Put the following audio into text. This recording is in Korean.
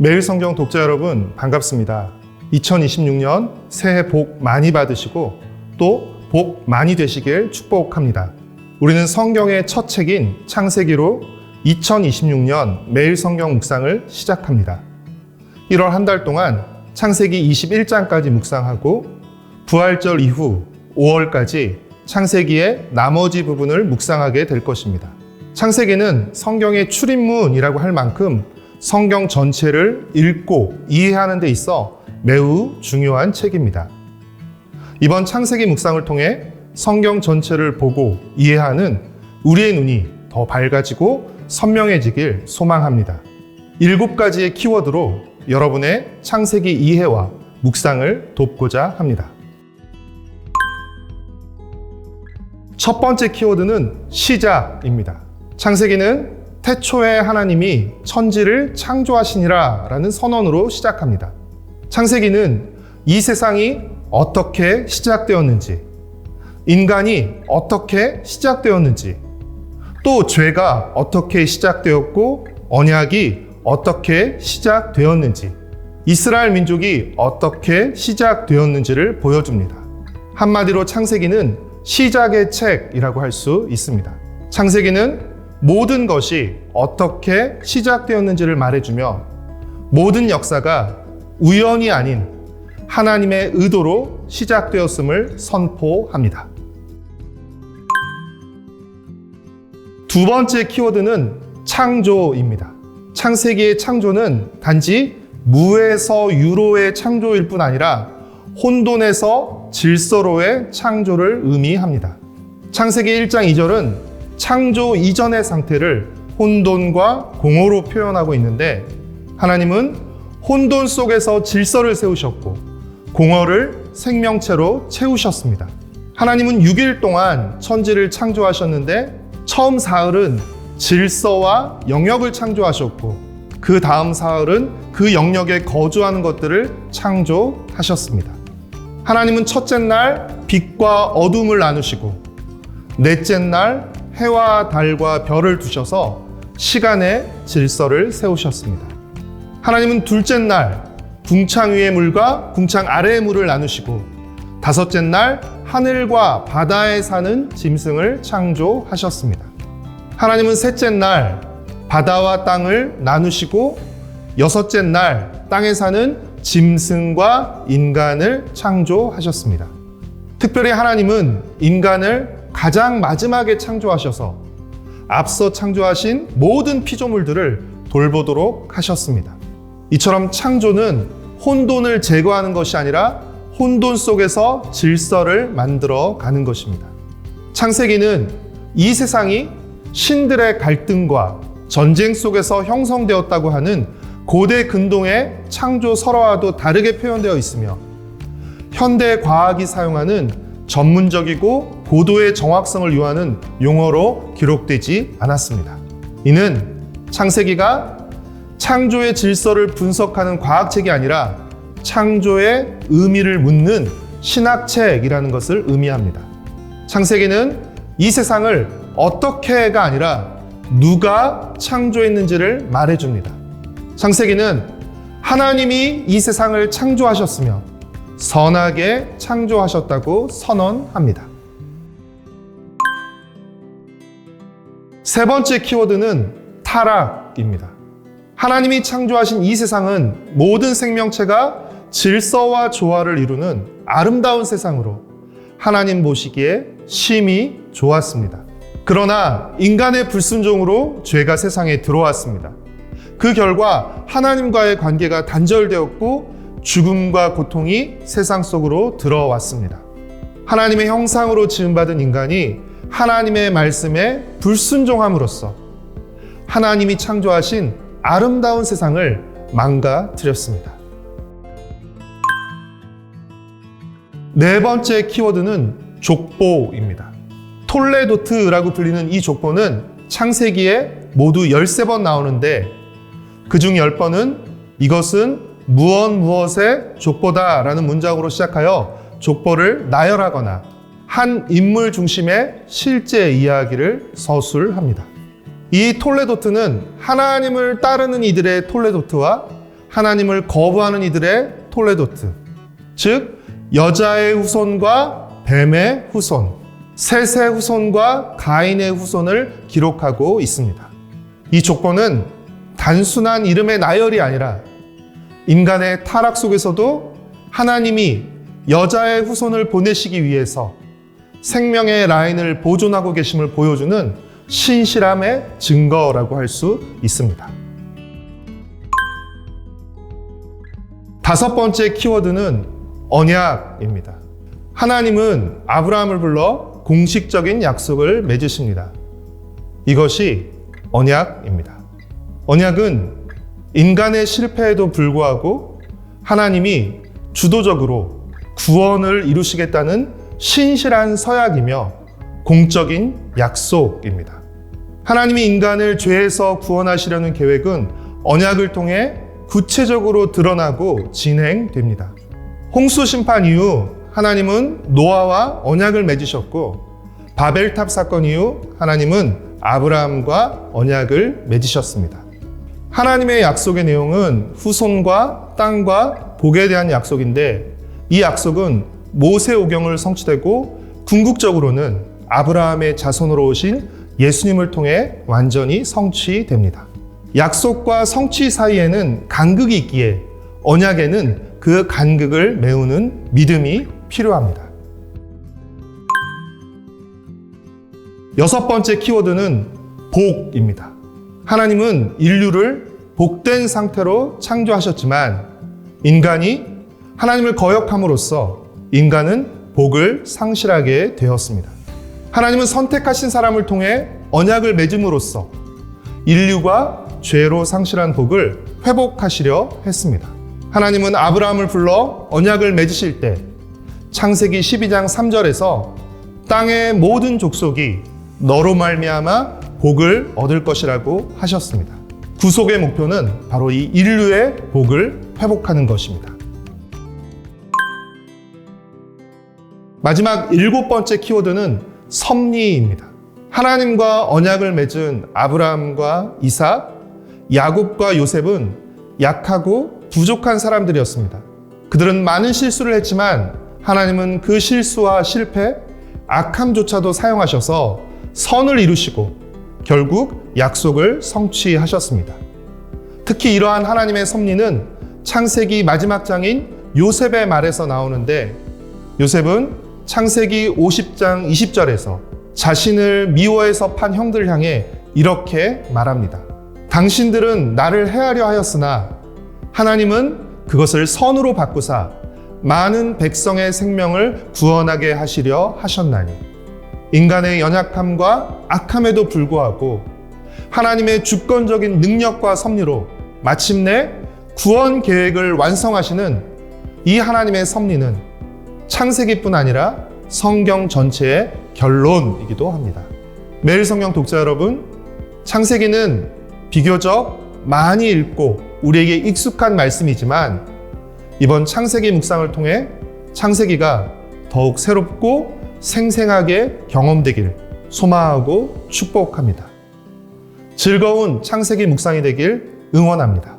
매일 성경 독자 여러분 반갑습니다. 2026년 새해 복 많이 받으시고 또 복 많이 되시길 축복합니다. 우리는 성경의 첫 책인 창세기로 2026년 매일 성경 묵상을 시작합니다. 1월 한 달 동안 창세기 21장까지 묵상하고 부활절 이후 5월까지 창세기의 나머지 부분을 묵상하게 될 것입니다. 창세기는 성경의 출입문이라고 할 만큼 성경 전체를 읽고 이해하는 데 있어 매우 중요한 책입니다. 이번 창세기 묵상을 통해 성경 전체를 보고 이해하는 우리의 눈이 더 밝아지고 선명해지길 소망합니다. 7가지의 키워드로 여러분의 창세기 이해와 묵상을 돕고자 합니다. 첫 번째 키워드는 시작입니다. 창세기는 태초에 하나님이 천지를 창조하시니라 라는 선언으로 시작합니다. 창세기는 이 세상이 어떻게 시작되었는지, 인간이 어떻게 시작되었는지, 또 죄가 어떻게 시작되었고 언약이 어떻게 시작되었는지, 이스라엘 민족이 어떻게 시작되었는지를 보여줍니다. 한마디로 창세기는 시작의 책이라고 할 수 있습니다. 창세기는 모든 것이 어떻게 시작되었는지를 말해주며 모든 역사가 우연이 아닌 하나님의 의도로 시작되었음을 선포합니다. 두 번째 키워드는 창조입니다. 창세기의 창조는 단지 무에서 유로의 창조일 뿐 아니라 혼돈에서 질서로의 창조를 의미합니다. 창세기 1장 2절은 창조 이전의 상태를 혼돈과 공허로 표현하고 있는데 하나님은 혼돈 속에서 질서를 세우셨고 공허를 생명체로 채우셨습니다. 하나님은 6일 동안 천지를 창조하셨는데 처음 사흘은 질서와 영역을 창조하셨고 그 다음 사흘은 그 영역에 거주하는 것들을 창조하셨습니다. 하나님은 첫째 날 빛과 어둠을 나누시고 넷째 날 해와 달과 별을 두셔서 시간의 질서를 세우셨습니다. 하나님은 둘째 날 궁창 위의 물과 궁창 아래의 물을 나누시고 다섯째 날 하늘과 바다에 사는 짐승을 창조하셨습니다. 하나님은 셋째 날 바다와 땅을 나누시고 여섯째 날 땅에 사는 짐승과 인간을 창조하셨습니다. 특별히 하나님은 인간을 가장 마지막에 창조하셔서 앞서 창조하신 모든 피조물들을 돌보도록 하셨습니다. 이처럼 창조는 혼돈을 제거하는 것이 아니라 혼돈 속에서 질서를 만들어 가는 것입니다. 창세기는 이 세상이 신들의 갈등과 전쟁 속에서 형성되었다고 하는 고대 근동의 창조 설화와도 다르게 표현되어 있으며 현대 과학이 사용하는 전문적이고 고도의 정확성을 요하는 용어로 기록되지 않았습니다. 이는 창세기가 창조의 질서를 분석하는 과학책이 아니라 창조의 의미를 묻는 신학책이라는 것을 의미합니다. 창세기는 이 세상을 어떻게가 아니라 누가 창조했는지를 말해줍니다. 창세기는 하나님이 이 세상을 창조하셨으며 선하게 창조하셨다고 선언합니다. 세 번째 키워드는 타락입니다. 하나님이 창조하신 이 세상은 모든 생명체가 질서와 조화를 이루는 아름다운 세상으로 하나님 보시기에 심히 좋았습니다. 그러나 인간의 불순종으로 죄가 세상에 들어왔습니다. 그 결과 하나님과의 관계가 단절되었고 죽음과 고통이 세상 속으로 들어왔습니다. 하나님의 형상으로 지음받은 인간이 하나님의 말씀에 불순종함으로써 하나님이 창조하신 아름다운 세상을 망가뜨렸습니다. 네 번째 키워드는 족보입니다. 톨레도트라고 불리는 이 족보는 창세기에 모두 13번 나오는데 그중 10번은 이것은 무엇의 족보다 라는 문장으로 시작하여 족보를 나열하거나 한 인물 중심의 실제 이야기를 서술합니다. 이 톨레도트는 하나님을 따르는 이들의 톨레도트와 하나님을 거부하는 이들의 톨레도트, 즉 여자의 후손과 뱀의 후손, 셋의 후손과 가인의 후손을 기록하고 있습니다. 이 족보는 단순한 이름의 나열이 아니라 인간의 타락 속에서도 하나님이 여자의 후손을 보내시기 위해서 생명의 라인을 보존하고 계심을 보여주는 신실함의 증거라고 할 수 있습니다. 다섯 번째 키워드는 언약입니다. 하나님은 아브라함을 불러 공식적인 약속을 맺으십니다. 이것이 언약입니다. 언약은 인간의 실패에도 불구하고 하나님이 주도적으로 구원을 이루시겠다는 신실한 서약이며 공적인 약속입니다. 하나님이 인간을 죄에서 구원하시려는 계획은 언약을 통해 구체적으로 드러나고 진행됩니다. 홍수 심판 이후 하나님은 노아와 언약을 맺으셨고, 바벨탑 사건 이후 하나님은 아브라함과 언약을 맺으셨습니다. 하나님의 약속의 내용은 후손과 땅과 복에 대한 약속인데, 이 약속은 모세오경을 성취되고 궁극적으로는 아브라함의 자손으로 오신 예수님을 통해 완전히 성취됩니다. 약속과 성취 사이에는 간극이 있기에 언약에는 그 간극을 메우는 믿음이 필요합니다. 여섯 번째 키워드는 복입니다. 하나님은 인류를 복된 상태로 창조하셨지만 인간이 하나님을 거역함으로써 인간은 복을 상실하게 되었습니다. 하나님은 선택하신 사람을 통해 언약을 맺음으로써 인류가 죄로 상실한 복을 회복하시려 했습니다. 하나님은 아브라함을 불러 언약을 맺으실 때 창세기 12장 3절에서 땅의 모든 족속이 너로 말미암아 복을 얻을 것이라고 하셨습니다. 구속의 목표는 바로 이 인류의 복을 회복하는 것입니다. 마지막 일곱 번째 키워드는 섭리입니다. 하나님과 언약을 맺은 아브라함과 이삭, 야곱과 요셉은 약하고 부족한 사람들이었습니다. 그들은 많은 실수를 했지만 하나님은 그 실수와 실패, 악함조차도 사용하셔서 선을 이루시고 결국 약속을 성취하셨습니다. 특히 이러한 하나님의 섭리는 창세기 마지막 장인 요셉의 말에서 나오는데, 요셉은 창세기 50장 20절에서 자신을 미워해서 판 형들을 향해 이렇게 말합니다. 당신들은 나를 해하려 하였으나 하나님은 그것을 선으로 바꾸사 많은 백성의 생명을 구원하게 하시려 하셨나니, 인간의 연약함과 악함에도 불구하고 하나님의 주권적인 능력과 섭리로 마침내 구원 계획을 완성하시는 이 하나님의 섭리는 창세기뿐 아니라 성경 전체의 결론이기도 합니다. 매일 성경 독자 여러분, 창세기는 비교적 많이 읽고 우리에게 익숙한 말씀이지만 이번 창세기 묵상을 통해 창세기가 더욱 새롭고 생생하게 경험되길 소망하고 축복합니다. 즐거운 창세기 묵상이 되길 응원합니다.